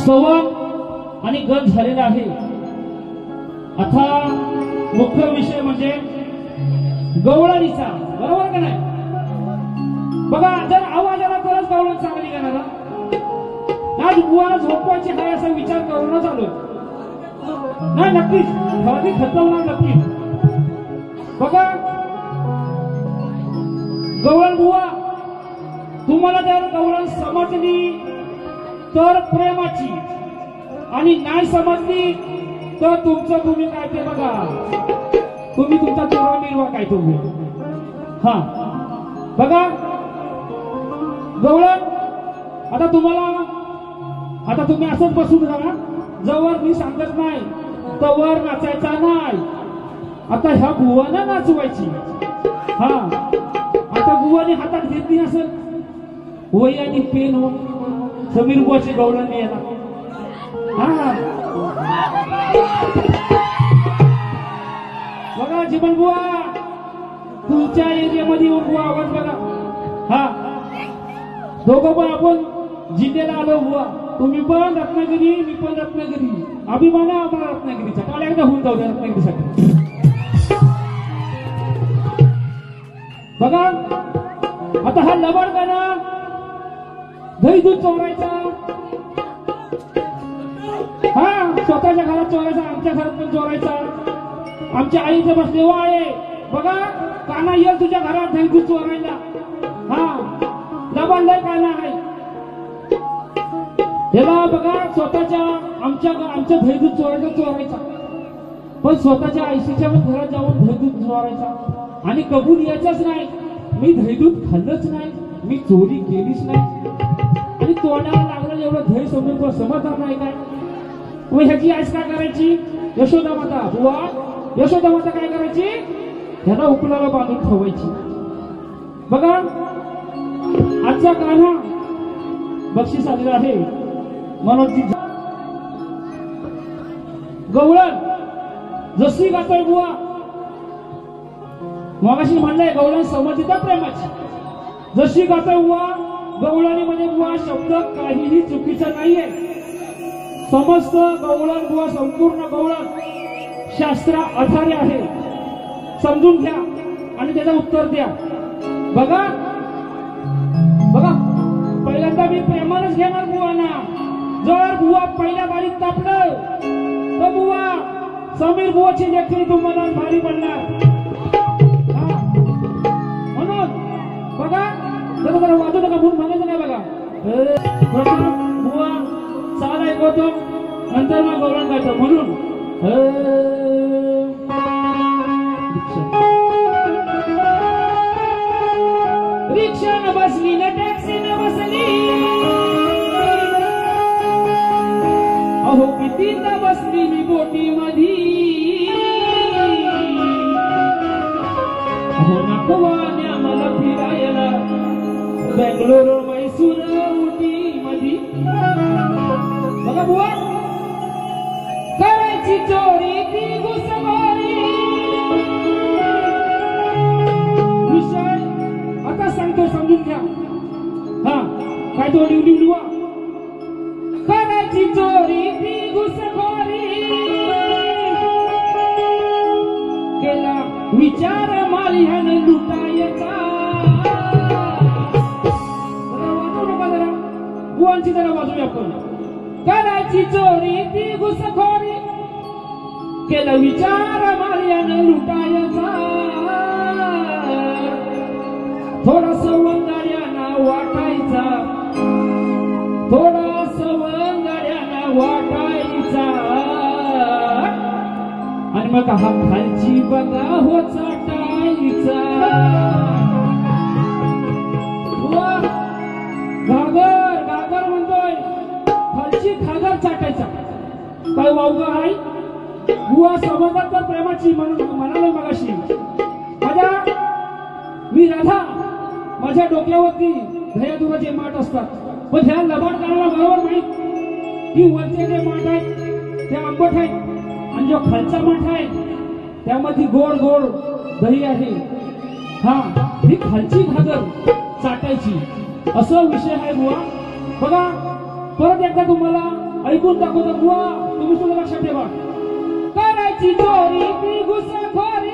स्तवन आणि गंध झालेला आहे। आता मुख्य विषय म्हणजे गवळणीचा, बरोबर का नाही? बघा, जर आवाज आला तरच गवळण चांगली गाणार। आज बुवाला झोपवायची आहे असा विचार करूनच आलोय। नाही, नक्कीच हळदी खतरनाक नक्की। बघा गवळण बुवा, तुम्हाला जर गवळण समजली तर प्रेमाची, आणि नाही समजली तर तुमचं तुम्ही काय ते बघा, तुम्ही तुमचा चोरा निर्वाह काय तुम्ही। हा बघा गवळण, आता तुम्ही असंच बसून राहा, जवळ मी सांगत नाही तवर नाचायचा नाही। आता ह्या बुवानं नाचवायची। हा आता बुवाने हातात घेतली असेल वही आणि पेन, हो समीर बुवाची गवळण यायला। हा बघा जीवन बुवा, तुमच्या एरियामध्ये बुवा आवाज बघा। हा दोघं पण आपण जिल्ह्याला आलो बुवा, तुम्ही पण रत्नागिरी, मी पण रत्नागिरी, अभिमान आहे आम्हाला रत्नागिरीचा। काल एकदा होऊन जाऊ द्या रत्नागिरीसाठी। बघा आता हा लबाड गाणा, दही दूध चोरायचा, हा स्वतःच्या घरात चोरायचा, आमच्या घरात पण चोरायचा। आमच्या आईचं बसले वाळे, बघा काना येईल तुझ्या घरात दही दूध चोरायला। हा लबाड लय काना आहे याला। बघा स्वतःच्या आमच्या दही दूध चोरायचा, पण स्वतःच्या आईशीच्या घरात जाऊन दही दूध चोरायचा आणि कबूल यायचंच नाही, मी दही दूध खाल्लंच नाही, मी चोरी केलीच नाही। आणि तोंडाला लागलं एवढं दही समजून समजणार नाही काय? मग ह्याची आईस काय करायची? यशोदा माता बुवा, यशोदा माता काय करायची? ह्याला उकलाला बांधून ठेवायची। बघा आजचा गाणं बक्षीस आलेला आहे मनोजी। गवळण जशी गातोय बुवा, मगाशी म्हणलंय गवळण समजिता प्रेमाची, जशी गातोय बुवा गवळणीमध्ये बुवा शब्द काहीही चुकीचा नाहीये। समस्त गवळण बुवा, संपूर्ण गवळण शास्त्रा आधारे आहे, समजून घ्या आणि त्याचं उत्तर द्या। बघा बघा पहिल्यांदा मी प्रेमानच घेणार बुवाना। जर बुवा पहिल्या बारीत तापलं तर बुवा समीर बुवाची लेखणी तुम्हाला भारी पडणार। म्हणून बघा जरा वाजू नका म्हणून म्हणायचं नाही। बघा बुवा चाल ऐकवतो, नंतर मग गवळण गायचं। म्हणून रिक्षा न बसली न टॅक्सी न बसली, अहो किती न बसली मी बोटी मधी, अहो नकवाने मला फिरायला बेंगलोर मैसूर उटी मधी। बघा बुवा करायची चोरी ती घुसखोरी, विषय आता सांगतो समजून घ्या। हा काय तो लिहून करायची चोरी ती घुसखोरी, केला विचार मालिहान लुटायचा। वाजवू नका जरा, बुवांची जरा वाजवूया आपण। करायची चोरी ती घुसखोरी, केला विचार मालिहान लुटायचा। थोडा सवंगाड्याना वाटायचा, थोडा सवंगाड्याना वाटायचा, आणि मग हा खालची बघा हो चाटायचा। घागर घागर म्हणतोय, खालची घागर चाटायचा। काय वावग आहे बुवा, समजतात तर प्रेमाची म्हणून म्हणालो मगाशी। मी राधा, माझ्या डोक्यावरती दह्या दुधाचे माठ असतात, पण ह्या लबाड गाण्याला बरोबर माहित की वरचे जे माठ आहेत ते आंबट आहेत आणि जो खालचा माठ आहे त्यामध्ये गोड गोड दही आहे। हा ही खालची घागर चाटायची, असा विषय आहे बुवा। बघा परत एकदा तुम्हाला ऐकून दाखवतो बुवा, तुम्ही सुद्धा लक्षात ठेवा. करायची चोरी ती घुसखोरी,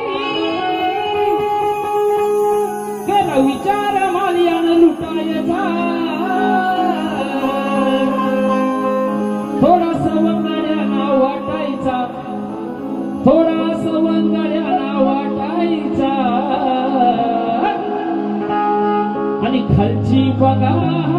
केला विचार मालियानं लुटायचा, थोडा सवंगड्याना वाटायचा, थोडा सवंगड्याना वाटायचा, आणि खालची बघा